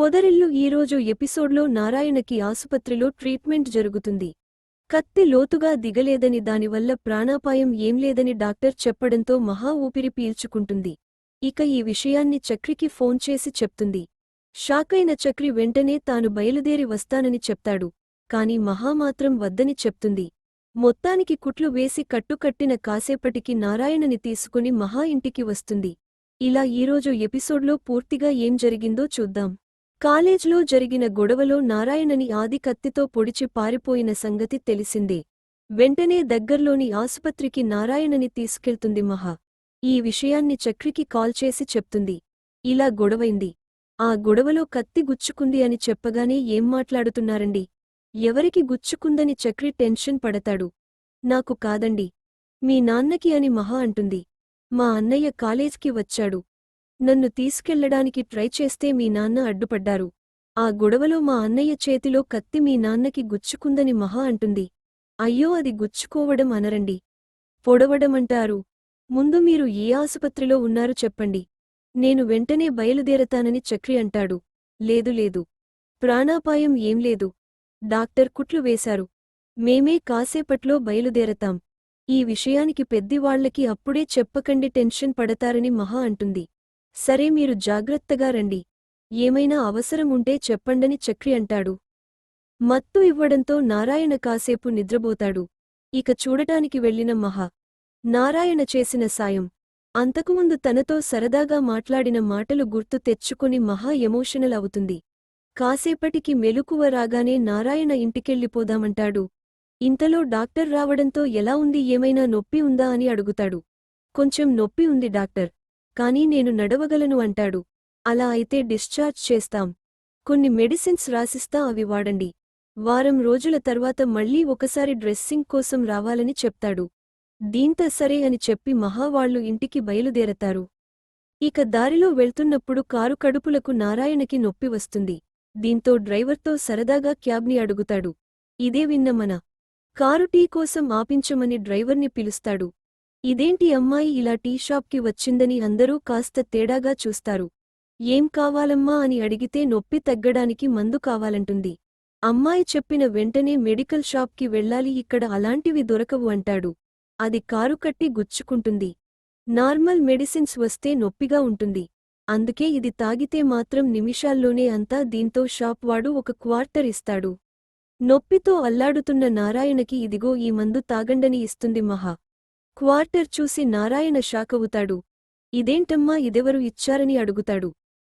పొదరిల్లు ఈరోజు ఎపిసోడ్లో నారాయణకి ఆసుపత్రిలో ట్రీట్మెంట్ జరుగుతుంది. కత్తి లోతుగా దిగలేదని దానివల్ల ప్రాణాపాయం ఏంలేదని డాక్టర్ చెప్పడంతో మహా ఊపిరి పీల్చుకుంటుంది. ఇక ఈ విషయాన్ని చక్రికి ఫోన్ చేసి చెప్తుంది. షాకైన చక్రి వెంటనే తాను బయలుదేరి వస్తానని చెప్తాడు. కాని మహా మాత్రం వద్దని చెప్తుంది. మొత్తానికి కుట్లు వేసి కట్టుకట్టిన కాసేపటికి నారాయణని తీసుకుని మహా ఇంటికి వస్తుంది. ఇలా ఈరోజు ఎపిసోడ్లో పూర్తిగా ఏం జరిగిందో చూద్దాం. కాలేజ్లో జరిగిన గొడవలో నారాయణని ఆది కత్తితో పొడిచి పారిపోయిన సంగతి తెలిసిందే. వెంటనే దగ్గర్లోని ఆసుపత్రికి నారాయణని తీసుకెళ్తుంది మహా. ఈ విషయాన్ని చక్రికి కాల్ చేసి చెప్తుంది. ఇలా గొడవైంది. ఆ గొడవలో కత్తి గుచ్చుకుంది అని చెప్పగానే ఏం మాట్లాడుతున్నారండి? ఎవరికి గుచ్చుకుందని చక్రి టెన్షన్ పడతాడు. నాకు కాదండి, మీ నాన్నకి అని మహా అంటుంది. మా అన్నయ్య కాలేజ్కి వచ్చాడు. నన్ను తీసుకెళ్లడానికి ట్రై చేస్తే మీ నాన్న అడ్డుపడ్డారు. ఆ గొడవలో మా అన్నయ్య చేతిలో కత్తి మీ నాన్నకి గుచ్చుకుందని మహా అంటుంది. అయ్యో, అది గుచ్చుకోవడం అనరండి, పొడవడమంటారు. ముందు మీరు ఏ ఆసుపత్రిలో ఉన్నారు చెప్పండి, నేను వెంటనే బయలుదేరతానని చక్రి అంటాడు. లేదు లేదు, ప్రాణాపాయం ఏంలేదు. డాక్టర్ కుట్లు వేశారు. మేమే కాసేపట్లో బయలుదేరతాం. ఈ విషయానికి పెద్దివాళ్లకి అప్పుడే చెప్పకండి, టెన్షన్ పడతారని మహా అంటుంది. సరే, మీరు జాగ్రత్తగా రండి. ఏమైనా అవసరం ఉంటే చెప్పండని చక్రి అంటాడు. మత్తు ఇవ్వడంతో నారాయణ కాసేపు నిద్రబోతాడు. ఇక చూడటానికి వెళ్లిన మహా నారాయణ చేసిన సాయం, అంతకుముందు తనతో సరదాగా మాట్లాడిన మాటలు గుర్తు తెచ్చుకుని మహా ఎమోషనల్ అవుతుంది. కాసేపటికి మెలకువ రాగానే నారాయణ ఇంటికెళ్ళిపోదామంటాడు. ఇంతలో డాక్టర్ రావడంతో ఎలా ఉంది, ఏమైనా నొప్పి ఉందా అని అడుగుతాడు. కొంచెం నొప్పి ఉంది డాక్టర్, కానీ నేను నడవగలను అంటాడు. అలా అయితే డిశ్చార్జ్ చేస్తాం. కొన్ని మెడిసిన్స్ రాసిస్తా, అవి వాడండి. వారం రోజుల తర్వాత మళ్లీ ఒకసారి డ్రెస్సింగ్ కోసం రావాలని చెప్తాడు. దీంతో సరే అని చెప్పి మహా వాళ్లు ఇంటికి బయలుదేరతారు. ఇక దారిలో వెళ్తున్నప్పుడు కారు కడుపులకు నారాయణకి నొప్పి వస్తుంది. దీంతో డ్రైవర్తో సరదాగా క్యాబ్ని అడుగుతాడు. ఇదే విన్న మన కారు టీ కోసం ఆపించమని డ్రైవర్ని పిలుస్తాడు. ఇదేంటి అమ్మాయి ఇలా టీ షాప్కి వచ్చిందని అందరూ కాస్త తేడాగా చూస్తారు. ఏం కావాలమ్మా అని అడిగితే నొప్పి తగ్గడానికి మందు కావాలంటుంది. అమ్మాయి చెప్పిన వెంటనే మెడికల్ షాప్కి వెళ్ళాలి, ఇక్కడ అలాంటివి దొరకవు అంటాడు. అది కారు కట్టి గుచ్చుకుంటుంది. నార్మల్ మెడిసిన్స్ వస్తే నొప్పిగా ఉంటుంది. అందుకే ఇది తాగితే మాత్రం నిమిషాల్లోనే అంతా. దీంతో షాప్ వాడు ఒక క్వార్టర్ ఇస్తాడు. నొప్పితో అల్లాడుతున్న నారాయణకి ఇదిగో ఈ మందు తాగండని ఇస్తుంది మహా. క్వార్టర్ చూసి నారాయణ షాకవుతాడు. ఇదేంటమ్మా, ఇదెవరు ఇచ్చారని అడుగుతాడు.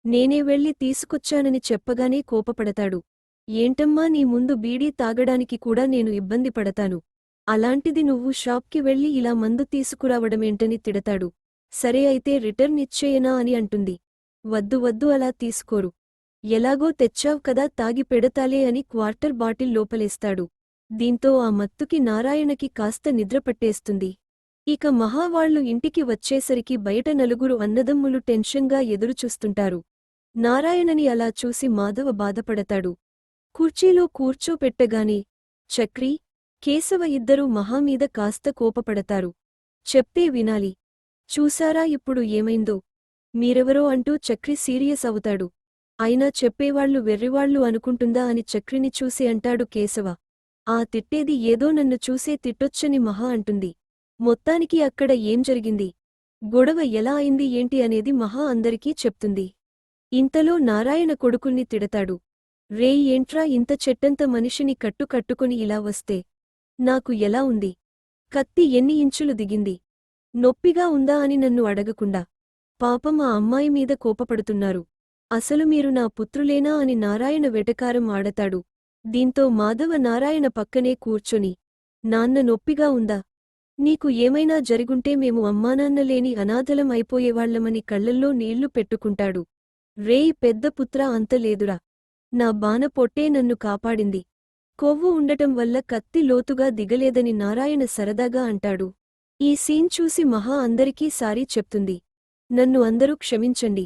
నేనే వెళ్లి తీసుకొచ్చానని చెప్పగానే కోపపడతాడు. ఏంటమ్మా, నీ ముందు బీడీ తాగడానికి కూడా నేను ఇబ్బంది పడతాను. అలాంటిది నువ్వు షాప్కి వెళ్లి ఇలా మందు తీసుకురావడమేంటని తిడతాడు. సరే అయితే రిటర్న్ ఇచ్చేయనా అని అంటుంది. వద్దు వద్దు, అలా తీసుకోరు. ఎలాగో తెచ్చావ్ కదా, తాగి పెడతాలే అని క్వార్టర్ బాటిల్ లోపలేస్తాడు. దీంతో ఆ మత్తుకి నారాయణకి కాస్త నిద్రపట్టేస్తుంది. ఇక మహావాళ్లు ఇంటికి వచ్చేసరికి బయట నలుగురు అన్నదమ్ములు టెన్షన్గా ఎదురుచూస్తుంటారు. నారాయణని అలా చూసి మాధవ బాధపడతాడు. కుర్చీలో కూర్చోపెట్టగానే చక్రి, కేశవ ఇద్దరూ మహామీద కాస్త కోపపడతారు. చెప్తే వినాలి. చూసారా ఇప్పుడు ఏమైందో? మీరెవరో అంటూ చక్రి సీరియస్ అవుతాడు. అయినా చెప్పేవాళ్లు వెర్రివాళ్లు అనుకుంటుందా అని చక్రిని చూసి అంటాడు కేశవ. ఆ తిట్టేది ఏదో నన్ను చూసే తిట్టొచ్చని మహా అంటుంది. మొత్తానికి అక్కడ ఏం జరిగింది, గొడవ ఎలా అయింది ఏంటి అనేది మహా అందరికీ చెప్తుంది. ఇంతలో నారాయణ కొడుకుల్ని తిడతాడు. రేయ్, ఏంట్రా ఇంత చెట్టంత మనిషిని కట్టుకొని ఇలా వస్తే నాకు ఎలా ఉంది? కత్తి ఎన్ని ఇంచులు దిగింది? నొప్పిగా ఉందా అని నన్ను అడగకుండా పాపం ఆ అమ్మాయి మీద కోపపడుతున్నారు. అసలు మీరు నా పుత్రులేనా అని నారాయణ వెటకారం ఆడతాడు. దీంతో మాధవ నారాయణ పక్కనే కూర్చొని, నాన్న నొప్పిగా ఉందా? నీకు ఏమైనా జరుగుంటే మేము అమ్మానాన్నలేని అనాథలం అయిపోయేవాళ్లమని కళ్లల్లో నీళ్లు పెట్టుకుంటాడు. రేయ్ పెద్ద పుత్రా, అంత లేదురా. నా బాన పొట్టే నన్ను కాపాడింది. కొవ్వు ఉండటం వల్ల కత్తి లోతుగా దిగలేదని నారాయణ సరదాగా అంటాడు. ఈ సీన్ చూసి మహా అందరికీ సారీ చెప్తుంది. నన్ను అందరూ క్షమించండి.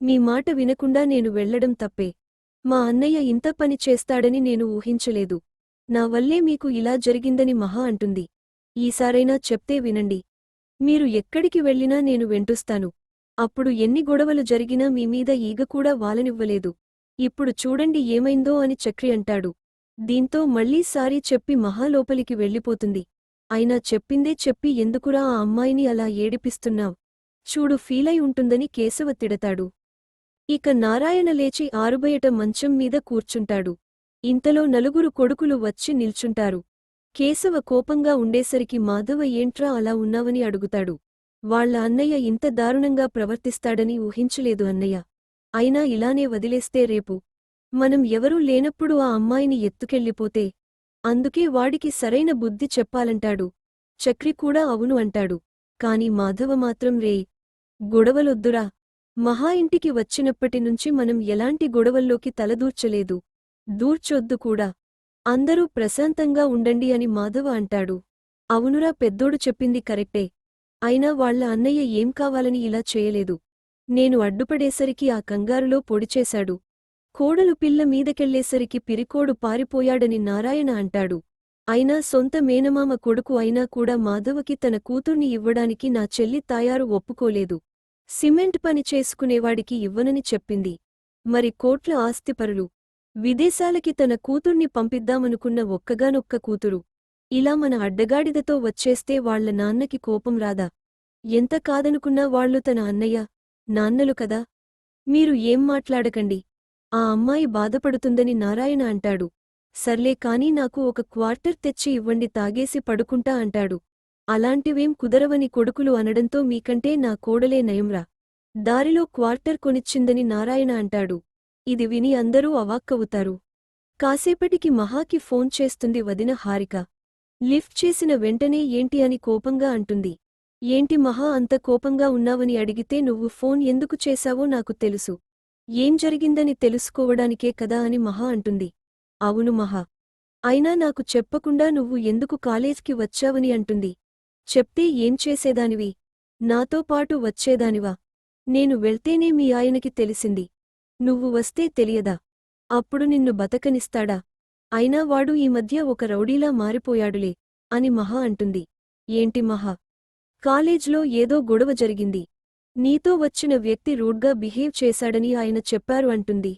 మీ మాట వినకుండా నేను వెళ్లడం తప్పే. మా అన్నయ్య ఇంత పని చేస్తాడని నేను ఊహించలేదు. నా వల్లే మీకు ఇలా జరిగిందని మహా అంటుంది. ఈసారైనా చెప్తే వినండి. మీరు ఎక్కడికి వెళ్ళినా నేను వెంటొస్తాను. అప్పుడు ఎన్ని గొడవలు జరిగినా మీమీద ఈగ కూడా వాలనివ్వలేదు. ఇప్పుడు చూడండి ఏమైందో అని చక్రి అంటాడు. దీంతో మళ్ళీ సారీ చెప్పి మహా లోపలికి వెళ్ళిపోతుంది. అయినా చెప్పిందే చెప్పి ఎందుకురా ఆ అమ్మాయిని అలా ఏడిపిస్తున్నావ్? చూడు ఫీలై ఉంటుందని కేశవ తిడతాడు. ఇక నారాయణ లేచి ఆరుబయట మంచం మీద కూర్చుంటాడు. ఇంతలో నలుగురు కొడుకులు వచ్చి నిల్చుంటారు. కేశవ కోపంగా ఉండేసరికి మాధవ ఏంట్రా అలా ఉన్నావని అడుగుతాడు. వాళ్ళ అన్నయ్య ఇంత దారుణంగా ప్రవర్తిస్తాడని ఊహించలేదు అన్నయ్య. అయినా ఇలానే వదిలేస్తే రేపు మనం ఎవరూ లేనప్పుడు ఆ అమ్మాయిని ఎత్తుకెళ్ళిపోతే అందుకే వాడికి సరైన బుద్ధి చెప్పాలంటాడు. చక్రి కూడా అవును అంటాడు. కాని మాధవ మాత్రం గొడవలొద్దురా. మహా ఇంటికి వచ్చినప్పటినుంచి మనం ఎలాంటి గొడవల్లోకి తలదూర్చలేదు. దూర్చొద్దు కూడా. అందరూ ప్రశాంతంగా ఉండండి అని మాధవ అంటాడు. అవునురా పెద్దోడు చెప్పింది కరెక్టే. అయినా వాళ్ళ అన్నయ్య ఏం కావాలని ఇలా చేయలేదు. నేను అడ్డుపడేసరికి ఆ కంగారులో పొడిచేశాడు. కోడలు పిల్ల మీదకెళ్లేసరికి పిరికోడు పారిపోయాడని నారాయణ అంటాడు. అయినా సొంత మేనమామ కొడుకు అయినా కూడా మాధవకి తన కూతుర్ని ఇవ్వడానికి నా చెల్లి తాయారు ఒప్పుకోలేదు. సిమెంట్ పని చేసుకునేవాడికి ఇవ్వనని చెప్పింది. మరి కోట్ల ఆస్తిపరులు. విదేశాలకి తన కూతుర్ని పంపిద్దామనుకున్న ఒక్కగానొక్క కూతురు. ఇలా మన అడ్డగాడిదతో వచ్చేస్తే వాళ్ల నాన్నకి కోపం రాదా? ఎంత కాదనుకున్నా వాళ్లు తన అన్నయ్య, నాన్నలు కదా. మీరు ఏం మాట్లాడకండి. ఆ అమ్మాయి బాధపడుతుందని నారాయణ అంటాడు. సర్లే కాని నాకు ఒక క్వార్టర్ తెచ్చి ఇవ్వండి తాగేసి పడుకుంటా అంటాడు. అలాంటివేం కుదరవని కొడుకులు అనడంతో మీకంటే నా కోడలే నయంరా. దారిలో క్వార్టర్ కొనిచ్చిందని నారాయణ అంటాడు. ఇది విని అందరూ అవాక్కవుతారు. కాసేపటికి మహాకి ఫోన్ చేస్తుంది వదిన హారిక. లిఫ్ట్ చేసిన వెంటనే ఏంటి అని కోపంగా అంటుంది. ఏంటి మహా అంత కోపంగా ఉన్నావని అడిగితే నువ్వు ఫోన్ ఎందుకు చేశావో నాకు తెలుసు. ఏం జరిగిందని తెలుసుకోవడానికే కదా అని మహా అంటుంది. అవును మహా. అయినా నాకు చెప్పకుండా నువ్వు ఎందుకు కాలేజ్కి వచ్చావని అంటుంది. చెప్తే ఏం చేసేదానివి? నాతో పాటు వచ్చేదానివా? నేను వెళ్తేనే మీ ఆయనకి తెలిసింది. నువ్వు వస్తే తెలియదా? అప్పుడు నిన్ను బతకనిస్తాడా? అయినా వాడు ఈ మధ్య ఒక రౌడీలా మారిపోయాడులే అని మహా అంటుంది. ఏంటి మహా? కాలేజ్లో ఏదో గొడవ జరిగింది. నీతో వచ్చిన వ్యక్తి రూడ్గా బిహేవ్ చేశాడని ఆయన చెప్పారు అంటుంది.